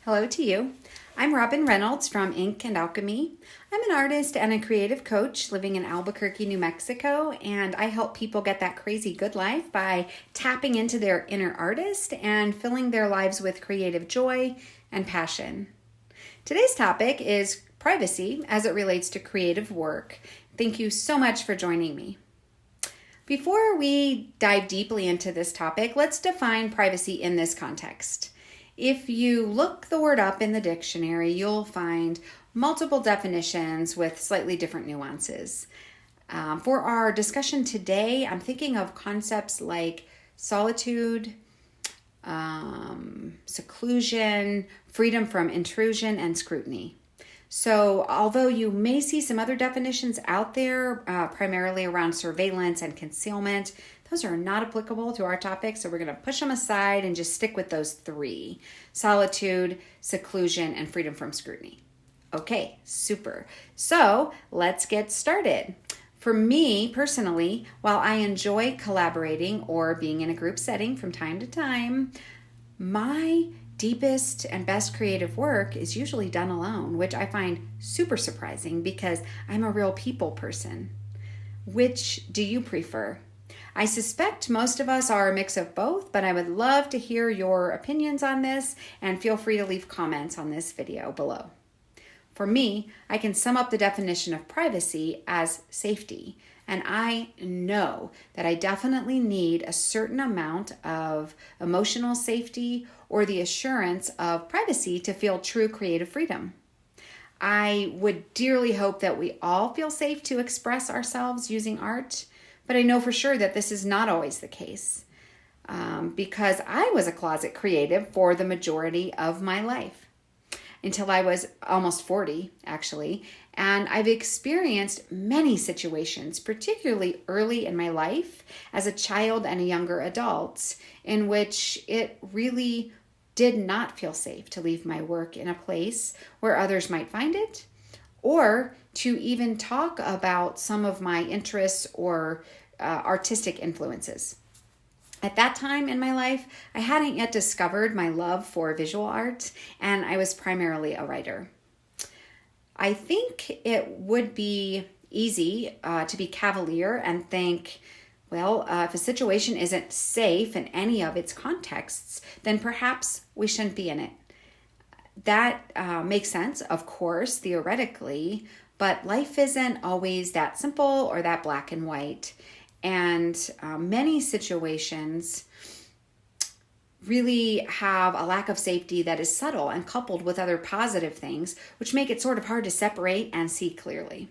Hello to you. I'm Robin Reynolds from Ink and Alchemy. I'm an artist and a creative coach living in Albuquerque, New Mexico, and I help people get that crazy good life by tapping into their inner artist and filling their lives with creative joy and passion. Today's topic is privacy as it relates to creative work. Thank you so much for joining me. Before we dive deeply into this topic, let's define privacy in this context. If you look the word up in the dictionary, you'll find multiple definitions with slightly different nuances. For our discussion today, I'm thinking of concepts like solitude, seclusion, freedom from intrusion, and scrutiny. So although you may see some other definitions out there, primarily around surveillance and concealment, those are not applicable to our topic, so we're going to push them aside and just stick with those three: solitude, seclusion, and freedom from scrutiny. Okay, super. So let's get started. For me personally, while I enjoy collaborating or being in a group setting from time to time, my deepest and best creative work is usually done alone, which I find super surprising because I'm a real people person. Which do you prefer? I suspect most of us are a mix of both, but I would love to hear your opinions on this, and feel free to leave comments on this video below. For me, I can sum up the definition of privacy as safety, and I know that I definitely need a certain amount of emotional safety or the assurance of privacy to feel true creative freedom. I would dearly hope that we all feel safe to express ourselves using art, but I know for sure that this is not always the case, because I was a closet creative for the majority of my life, until I was almost 40, actually. And I've experienced many situations, particularly early in my life as a child and a younger adult, in which it really did not feel safe to leave my work in a place where others might find it, or to even talk about some of my interests or artistic influences. At that time in my life, I hadn't yet discovered my love for visual art, and I was primarily a writer. I think it would be easy to be cavalier and think, well, if a situation isn't safe in any of its contexts, then perhaps we shouldn't be in it. That makes sense, of course, theoretically, but life isn't always that simple or that black and white. And many situations really have a lack of safety that is subtle and coupled with other positive things, which make it sort of hard to separate and see clearly.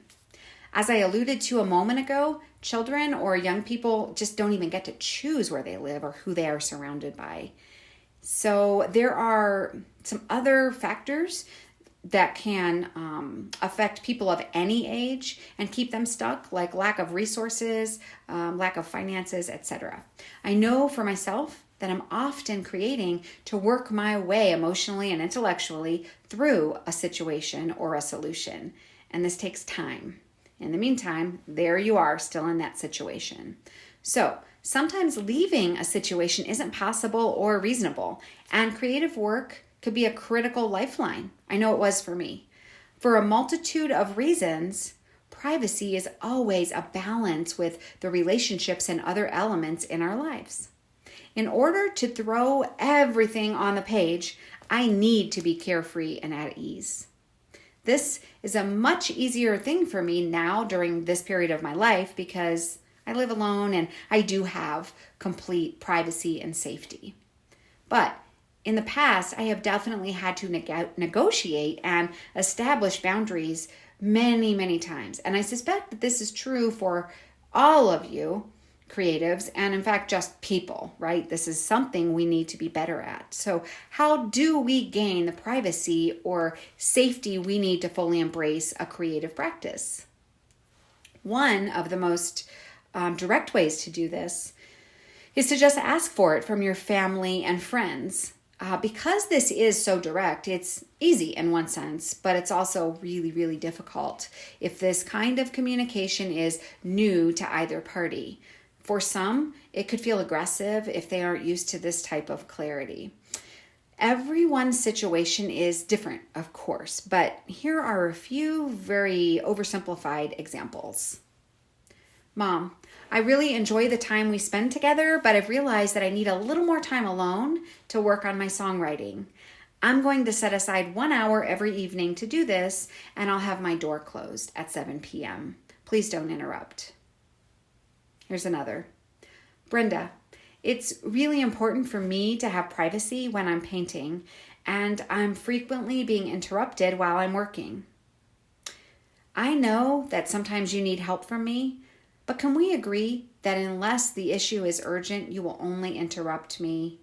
As I alluded to a moment ago, children or young people just don't even get to choose where they live or who they are surrounded by. So there are some other factors that can affect people of any age and keep them stuck, like lack of resources, lack of finances, etc. I know for myself that I'm often creating to work my way emotionally and intellectually through a situation or a solution, and this takes time. In the meantime, there you are, still in that situation. So sometimes leaving a situation isn't possible or reasonable, and creative work could be a critical lifeline. I know it was for me. For a multitude of reasons, privacy is always a balance with the relationships and other elements in our lives. In order to throw everything on the page, I need to be carefree and at ease. This is a much easier thing for me now during this period of my life because I live alone and I do have complete privacy and safety. But in the past, I have definitely had to negotiate and establish boundaries many, many times. And I suspect that this is true for all of you creatives and, in fact, just people, right? This is something we need to be better at. So how do we gain the privacy or safety we need to fully embrace a creative practice? One of the most direct ways to do this is to just ask for it from your family and friends. Because this is so direct, it's easy in one sense, but it's also really, really difficult if this kind of communication is new to either party. For some, it could feel aggressive if they aren't used to this type of clarity. Everyone's situation is different, of course, but here are a few very oversimplified examples. Mom, I really enjoy the time we spend together, but I've realized that I need a little more time alone to work on my songwriting. I'm going to set aside 1 hour every evening to do this, and I'll have my door closed at 7 p.m. Please don't interrupt. Here's another. Brenda, it's really important for me to have privacy when I'm painting, and I'm frequently being interrupted while I'm working. I know that sometimes you need help from me, but can we agree that unless the issue is urgent, you will only interrupt me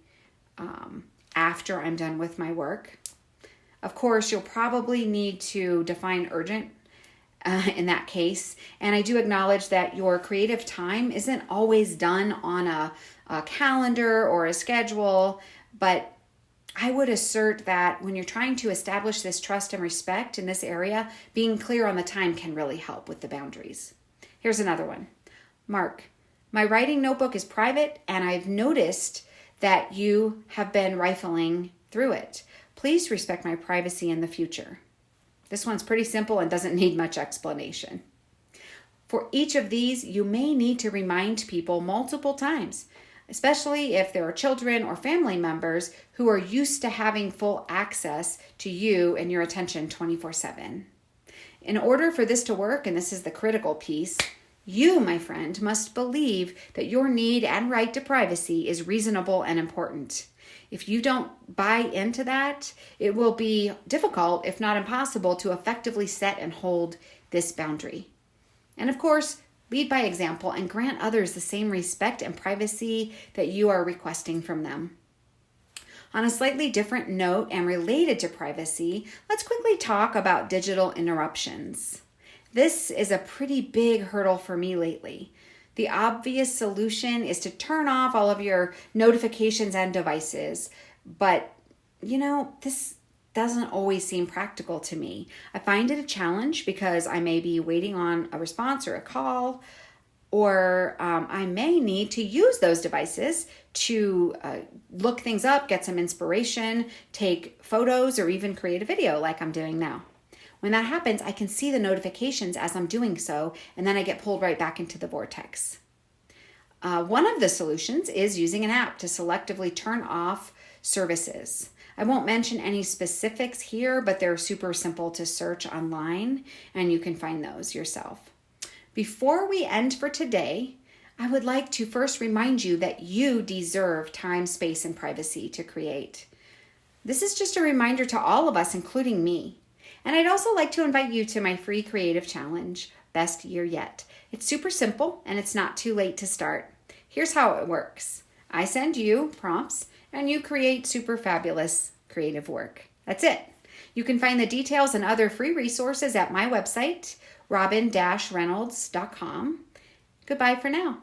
after I'm done with my work? Of course, you'll probably need to define urgent in that case. And I do acknowledge that your creative time isn't always done on a calendar or a schedule, but I would assert that when you're trying to establish this trust and respect in this area, being clear on the time can really help with the boundaries. Here's another one. Mark, my writing notebook is private and I've noticed that you have been rifling through it. Please respect my privacy in the future. This one's pretty simple and doesn't need much explanation. For each of these, you may need to remind people multiple times, especially if there are children or family members who are used to having full access to you and your attention 24/7. In order for this to work, and this is the critical piece, you, my friend, must believe that your need and right to privacy is reasonable and important. If you don't buy into that, it will be difficult, if not impossible, to effectively set and hold this boundary. And of course, lead by example and grant others the same respect and privacy that you are requesting from them. On a slightly different note and related to privacy, let's quickly talk about digital interruptions. This is a pretty big hurdle for me lately. The obvious solution is to turn off all of your notifications and devices, but this doesn't always seem practical to me. I find it a challenge because I may be waiting on a response or a call, or I may need to use those devices to look things up, get some inspiration, take photos, or even create a video like I'm doing now. When that happens, I can see the notifications as I'm doing so, and then I get pulled right back into the vortex. One of the solutions is using an app to selectively turn off services. I won't mention any specifics here, but they're super simple to search online, and you can find those yourself. Before we end for today, I would like to first remind you that you deserve time, space, and privacy to create. This is just a reminder to all of us, including me. And I'd also like to invite you to my free creative challenge, Best Year Yet. It's super simple and it's not too late to start. Here's how it works. I send you prompts and you create super fabulous creative work. That's it. You can find the details and other free resources at my website, robin-reynolds.com. Goodbye for now.